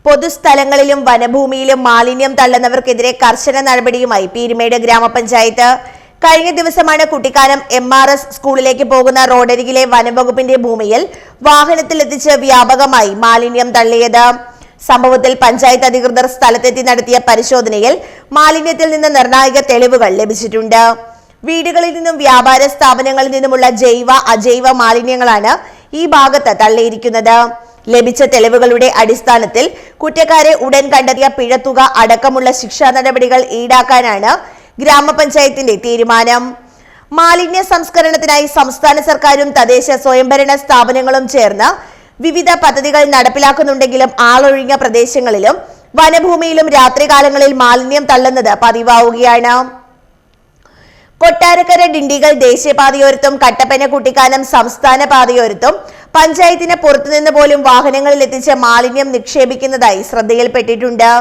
പൊതുസ്ഥലങ്ങളിലും വനഭൂമിയിലും മാലിന്യം തള്ളുന്നവർക്കെതിരെ കർശന നടപടിയുമായി പീരുമേട് ഗ്രാമപഞ്ചായത്ത്. കഴിഞ്ഞ ദിവസമാണ് കുട്ടിക്കാനം MRS സ്കൂളിലേക്ക് പോകുന്ന റോഡരികിലെ വനംവകുപ്പിന്റെ ഭൂമിയിൽ വാഹനത്തിലെത്തിച്ച് വ്യാപകമായി മാലിന്യം തള്ളിയത്. സംഭവത്തിൽ പഞ്ചായത്ത് അധികൃതർ സ്ഥലത്തെത്തി നടത്തിയ പരിശോധനയിൽ മാലിന്യത്തിൽ നിന്ന് നിർണായക തെളിവുകൾ ലഭിച്ചിട്ടുണ്ട്. വീടുകളിൽ നിന്നും വ്യാപാര സ്ഥാപനങ്ങളിൽ നിന്നുമുള്ള ജൈവ അജൈവ മാലിന്യങ്ങളാണ് ഈ ഭാഗത്ത് തള്ളിയിരിക്കുന്നത്. ലഭിച്ച തെളിവുകളുടെ അടിസ്ഥാനത്തിൽ കുറ്റക്കാരെ ഉടൻ കണ്ടെത്തിയ പിഴത്തുക അടക്കമുള്ള ശിക്ഷാ നടപടികൾ ഈടാക്കാനാണ് ഗ്രാമപഞ്ചായത്തിന്റെ തീരുമാനം. മാലിന്യ സംസ്കരണത്തിനായി സംസ്ഥാന സർക്കാരും തദ്ദേശ സ്വയംഭരണ സ്ഥാപനങ്ങളും ചേർന്ന് വിവിധ പദ്ധതികൾ നടപ്പിലാക്കുന്നുണ്ടെങ്കിലും ആളൊഴിഞ്ഞ പ്രദേശങ്ങളിലും വനഭൂമിയിലും രാത്രികാലങ്ങളിൽ മാലിന്യം തള്ളുന്നത് പതിവാവുകയാണ്. കൊട്ടാരക്കര ഡിണ്ടിഗൽ ദേശീയപാതയോരത്തും കട്ടപ്പന കുട്ടിക്കാനം സംസ്ഥാന പാതയോരത്തും പഞ്ചായത്തിന് പുറത്തുനിന്ന് പോലും വാഹനങ്ങളിൽ എത്തിച്ച് മാലിന്യം നിക്ഷേപിക്കുന്നതായി ശ്രദ്ധയിൽപ്പെട്ടിട്ടുണ്ട്.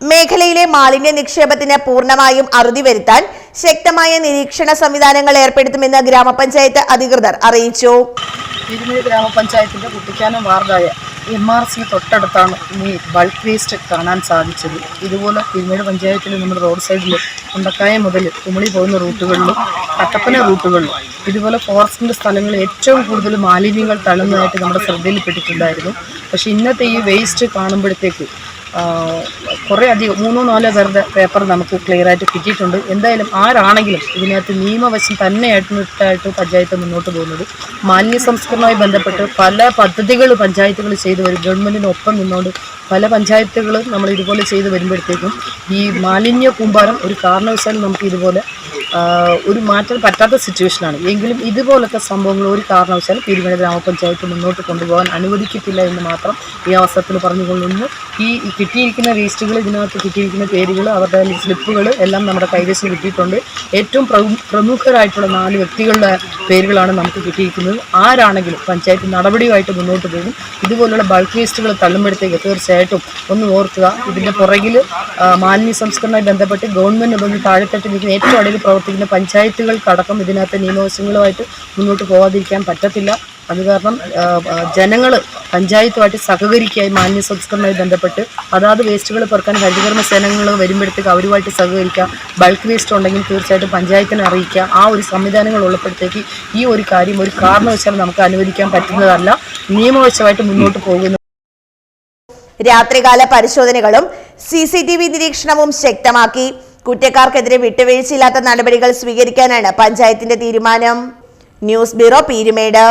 മേഖലയിലെ മാലിന്യ നിക്ഷേപത്തിന് പൂർണ്ണമായും അറുതി വരുത്താൻ ശക്തമായ നിരീക്ഷണ സംവിധാനങ്ങൾ ഏർപ്പെടുത്തുമെന്ന് ഗ്രാമപഞ്ചായത്ത് അധികൃതർ അറിയിച്ചു. പീരുമേട് ഗ്രാമപഞ്ചായത്തിന്റെ കുട്ടിക്കാനം വാർഡായ MRC തൊട്ടടുത്താണ് ഈ ബൾക്ക് വേസ്റ്റ് കാണാൻ സാധിച്ചത്. ഇതുപോലെ പീരുമേട് പഞ്ചായത്തിൽ നമ്മുടെ റോഡ് സൈഡിൽ കുണ്ടക്കായം മുതൽ കുമളി പോകുന്ന റൂട്ടുകളിലും കട്ടപ്പന റൂട്ടുകളിലും ഇതുപോലെ ഫോറസ്റ്റിൻ്റെ സ്ഥലങ്ങളിൽ ഏറ്റവും കൂടുതൽ മാലിന്യങ്ങൾ തള്ളുന്നതായിട്ട് നമ്മുടെ ശ്രദ്ധയിൽപ്പെട്ടിട്ടുണ്ടായിരുന്നു. പക്ഷേ ഇന്നത്തെ ഈ വേസ്റ്റ് കാണുമ്പോഴത്തേക്ക് കുറേ അധികം 3-4 പേരുടെ പേപ്പർ നമുക്ക് ക്ലിയറായിട്ട് കിട്ടിയിട്ടുണ്ട്. എന്തായാലും ആരാണെങ്കിലും ഇതിനകത്ത് നിയമവശം തന്നെയായിട്ട് പഞ്ചായത്ത് മുന്നോട്ട് പോകുന്നത്. മാലിന്യ സംസ്കരണവുമായി ബന്ധപ്പെട്ട് പല പദ്ധതികൾ പഞ്ചായത്തുകൾ ചെയ്തു വരും. ഗവൺമെൻറ്റിനൊപ്പം നിന്നുകൊണ്ട് പല പഞ്ചായത്തുകളും നമ്മൾ ഇതുപോലെ ചെയ്തു വരുമ്പോഴത്തേക്കും ഈ മാലിന്യ കൂമ്പാരം ഒരു കാരണവശാലും നമുക്ക് ഇതുപോലെ ഒരു മാറ്റാൻ പറ്റാത്ത സിറ്റുവേഷനാണ്. എങ്കിലും ഇതുപോലത്തെ സംഭവങ്ങൾ ഒരു കാരണവശാലും പീരുമേട് ഗ്രാമപഞ്ചായത്ത് മുന്നോട്ട് കൊണ്ടുപോകാൻ അനുവദിക്കത്തില്ല എന്ന് മാത്രം ഈ അവസരത്തിൽ പറഞ്ഞുകൊള്ളുന്നു. ഈ കിട്ടിയിരിക്കുന്ന വേസ്റ്റുകൾ, ഇതിനകത്ത് കിട്ടിയിരിക്കുന്ന പേരുകൾ, അവരുടെ സ്ലിപ്പുകൾ എല്ലാം നമ്മുടെ കൈവശം കിട്ടിയിട്ടുണ്ട്. ഏറ്റവും പ്രമുഖരായിട്ടുള്ള 4 വ്യക്തികളുടെ പേരുകളാണ് നമുക്ക് കിട്ടിയിരിക്കുന്നത്. ആരാണെങ്കിലും പഞ്ചായത്ത് നടപടിയുമായിട്ട് മുന്നോട്ട് പോകും. ഇതുപോലുള്ള ബൾക്ക് വേസ്റ്റുകൾ തള്ളുമ്പോഴത്തേക്ക് തീർച്ചയായിട്ടും ഒന്ന് ഓർക്കുക, ഇതിൻ്റെ പുറകിൽ മാലിന്യ സംസ്കരണവുമായി ബന്ധപ്പെട്ട് ഗവൺമെൻറ് താഴെത്തട്ടിൽ നിൽക്കുന്ന ഏറ്റവും അടിയിൽ പ്രവർത്തിക്കുന്ന പഞ്ചായത്തുകൾക്കടക്കം ഇതിനകത്ത് നിയമവശങ്ങളുമായിട്ട് മുന്നോട്ട് പോകാതിരിക്കാൻ പറ്റത്തില്ല. അത് കാരണം ജനങ്ങൾ പഞ്ചായത്തുമായിട്ട് സഹകരിക്കുക. മാലിന്യ സംസ്കരണവുമായി ബന്ധപ്പെട്ട് അതാത് വേസ്റ്റുകൾ പെറുക്കാൻ ഹരിതകർമ്മ സേനകൾ വരുമ്പോഴത്തേക്ക് അവരുമായിട്ട് സഹകരിക്കുക. ബൾക്ക് വേസ്റ്റ് ഉണ്ടെങ്കിൽ തീർച്ചയായിട്ടും പഞ്ചായത്തിനെ അറിയിക്കുക. ആ ഒരു സംവിധാനങ്ങൾ ഉള്ളപ്പോഴത്തേക്ക് ഈ ഒരു കാര്യം ഒരു കാരണവശാലും നമുക്ക് അനുവദിക്കാൻ പറ്റുന്നതല്ല. നിയമവശമായിട്ട് മുന്നോട്ട് പോകുന്നു. രാത്രികാല പരിശോധനകളും CCTV നിരീക്ഷണവും ശക്തമാക്കി. കുറ്റക്കാർക്കെതിരെ വിട്ടുവീഴ്ചയില്ലാത്ത നടപടികൾ സ്വീകരിക്കാനാണ് പഞ്ചായത്തിന്റെ തീരുമാനം. News bureau, Peermade.